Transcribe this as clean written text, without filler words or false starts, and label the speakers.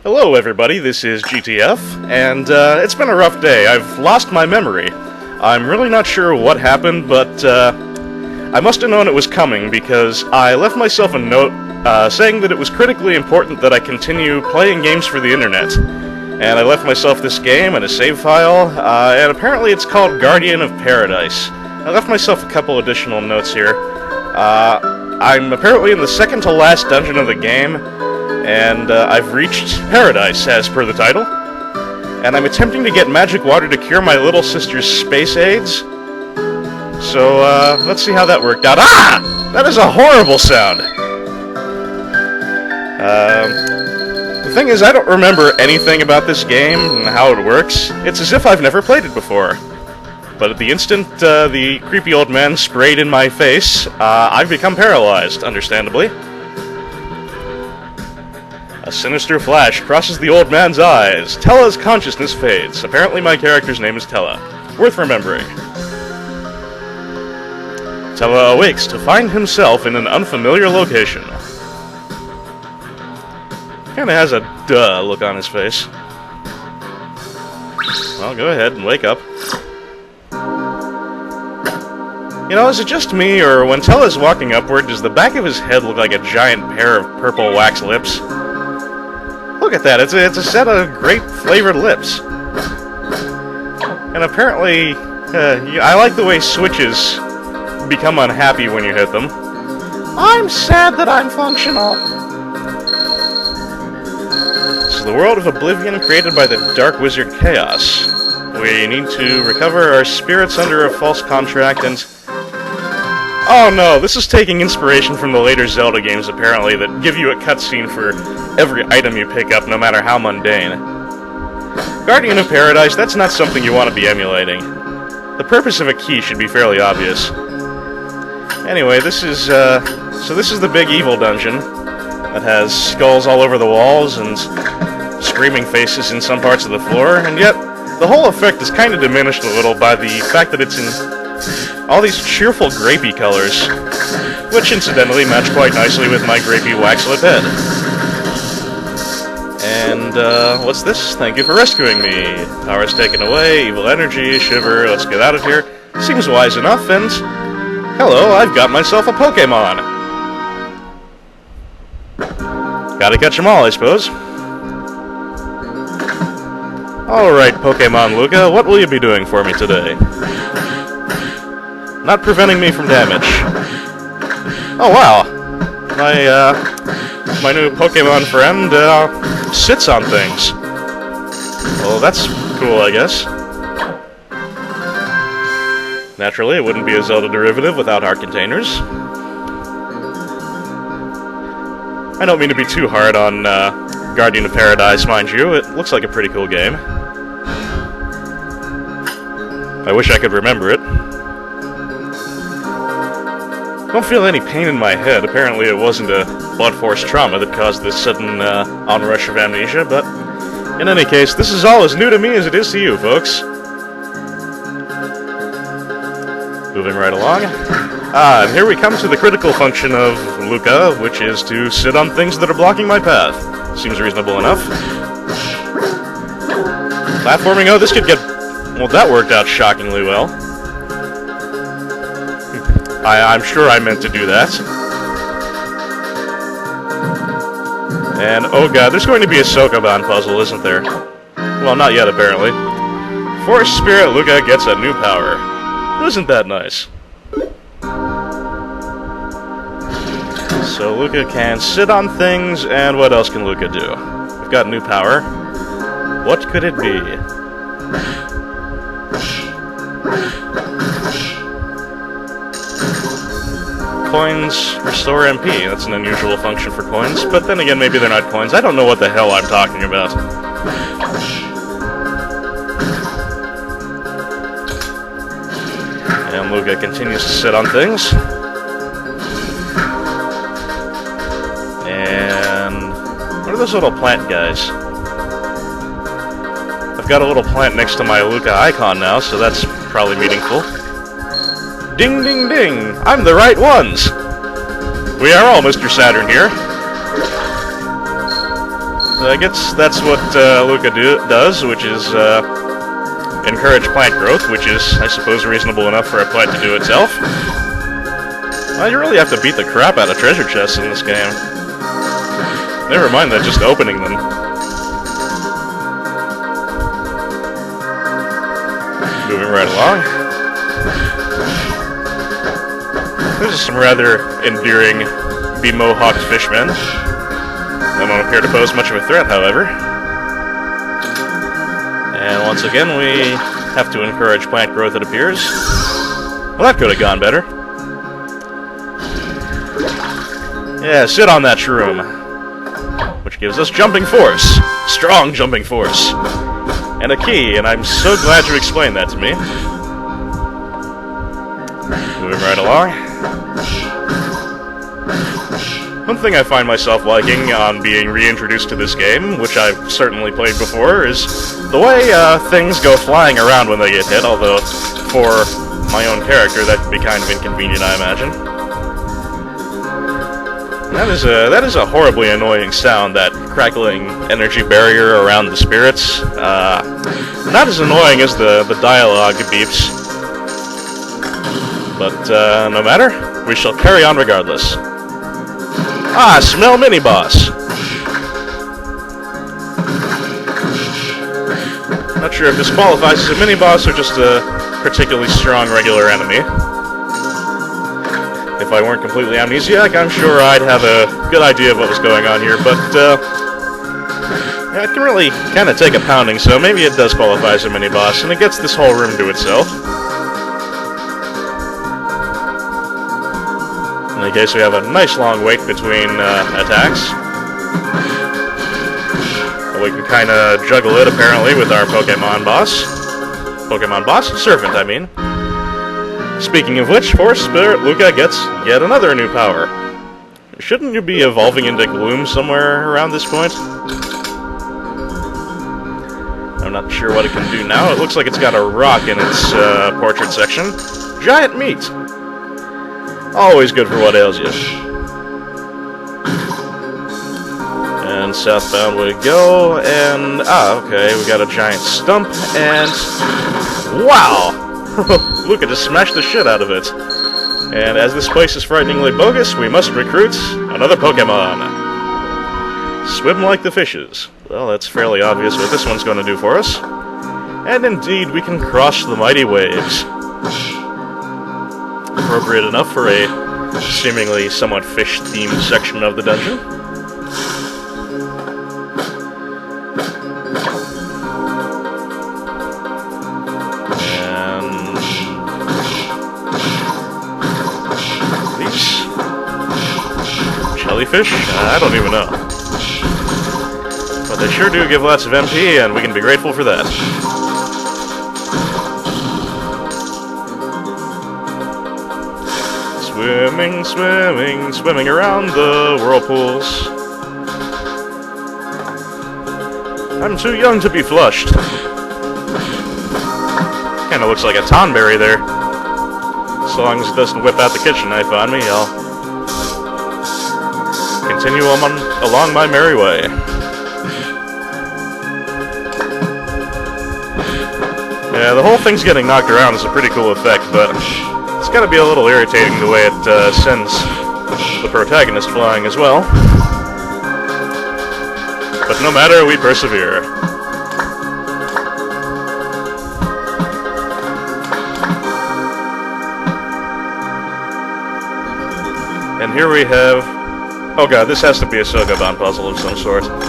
Speaker 1: Hello everybody, this is GTF, and it's been a rough day. I've lost my memory. I'm really not sure what happened, but I must have known it was coming because I left myself a note saying that it was critically important that I continue playing games for the internet. And I left myself this game and a save file, and apparently it's called Guardian of Paradise. I left myself a couple additional notes here. I'm apparently in the second to last dungeon of the game, and I've reached Paradise, as per the title. And I'm attempting to get magic water to cure my little sister's space AIDS. So, let's see how that worked out. Ah! That is a horrible sound! The thing is, I don't remember anything about this game and how it works. It's as if I've never played it before. But at the instant the creepy old man sprayed in my face, I've become paralyzed, understandably. A sinister flash crosses the old man's eyes. Tella's consciousness fades. Apparently my character's name is Tella. Worth remembering. Tella awakes to find himself in an unfamiliar location. Kinda has a duh look on his face. Well, go ahead and wake up. You know, is it just me, or when Tella's walking upward, does the back of his head look like a giant pair of purple wax lips? Look at that, it's a set of grape-flavored lips. And apparently, I like the way switches become unhappy when you hit them. I'm sad that I'm functional. This is the world of Oblivion created by the Dark Wizard Chaos. We need to recover our spirits under a false contract and... Oh no, this is taking inspiration from the later Zelda games, apparently, that give you a cutscene for every item you pick up, no matter how mundane. Guardian of Paradise, that's not something you want to be emulating. The purpose of a key should be fairly obvious. Anyway, this is the big evil dungeon that has skulls all over the walls and screaming faces in some parts of the floor, and yet the whole effect is kind of diminished a little by the fact that it's in all these cheerful grapey colors, which incidentally match quite nicely with my grapey waxlip head. And, what's this? Thank you for rescuing me. Power's taken away, evil energy, shiver, let's get out of here. Seems wise enough, and... Hello, I've got myself a Pokemon. Gotta catch them all, I suppose. Alright, Pokemon Luca, what will you be doing for me today? Not preventing me from damage. Oh wow! My new Pokemon friend, sits on things. Well, that's cool, I guess. Naturally, it wouldn't be a Zelda derivative without heart containers. I don't mean to be too hard on, Guardian of Paradise, mind you. It looks like a pretty cool game. I wish I could remember it. Don't feel any pain in my head. Apparently it wasn't a blood force trauma that caused this sudden onrush of amnesia, but in any case, this is all as new to me as it is to you, folks. Moving right along. And here we come to the critical function of Luca, which is to sit on things that are blocking my path. Seems reasonable enough. Platforming, oh, this could get... Well, that worked out shockingly well. I'm sure I meant to do that. And, oh god, there's going to be a Sokoban puzzle, isn't there? Well, not yet, apparently. Forest Spirit Luca gets a new power. Isn't that nice? So Luca can sit on things, and what else can Luca do? We've got new power. What could it be? Coins restore MP. That's an unusual function for coins, but then again, maybe they're not coins. I don't know what the hell I'm talking about. And Luca continues to sit on things. And... what are those little plant guys? I've got a little plant next to my Luca icon now, so that's probably meaningful. Ding, ding, ding! I'm the right ones! We are all Mr. Saturn here. I guess that's what Luca does, which is encourage plant growth, which is, I suppose, reasonable enough for a plant to do itself. Well, you really have to beat the crap out of treasure chests in this game. Never mind that, just opening them. Moving right along. There's some rather endearing be-mohawked fishmen. They don't appear to pose much of a threat, however. And once again, we have to encourage plant growth, it appears. Well, that could have gone better. Yeah, sit on that shroom. Which gives us jumping force. Strong jumping force. And a key, and I'm so glad you explained that to me. Moving right along. One thing I find myself liking on being reintroduced to this game, which I've certainly played before, is the way things go flying around when they get hit, although for my own character that could be kind of inconvenient, I imagine. That is a horribly annoying sound, that crackling energy barrier around the spirits. Not as annoying as the dialogue beeps. But no matter, we shall carry on regardless. Ah, smell mini-boss! Not sure if this qualifies as a mini-boss or just a particularly strong regular enemy. If I weren't completely amnesiac, I'm sure I'd have a good idea of what was going on here, but yeah, it can really kind of take a pounding, so maybe it does qualify as a mini-boss, and it gets this whole room to itself. In any case, we have a nice long wait between attacks. We can kind of juggle it, apparently, with our Pokemon boss. Pokemon boss? Servant, I mean. Speaking of which, Force Spirit Luca gets yet another new power. Shouldn't you be evolving into Gloom somewhere around this point? I'm not sure what it can do now. It looks like it's got a rock in its portrait section. Giant meat! Always good for what ails you. And southbound we go, and... ah, okay, we got a giant stump, and... wow! Luca just smashed the shit out of it. And as this place is frighteningly bogus, we must recruit another Pokemon. Swim like the fishes. Well, that's fairly obvious what this one's going to do for us. And indeed, we can cross the mighty waves. Appropriate enough for a seemingly somewhat fish-themed section of the dungeon. And these jellyfish? I don't even know. But they sure do give lots of MP, and we can be grateful for that. Swimming, swimming, swimming around the whirlpools. I'm too young to be flushed. Kinda looks like a tonberry there. As long as it doesn't whip out the kitchen knife on me, I'll continue along my merry way. Yeah, the whole thing's getting knocked around is a pretty cool effect, but it's gotta be a little irritating the way it sends the protagonist flying as well. But no matter, we persevere. And here we have... oh god, this has to be a Sokoban puzzle of some sort.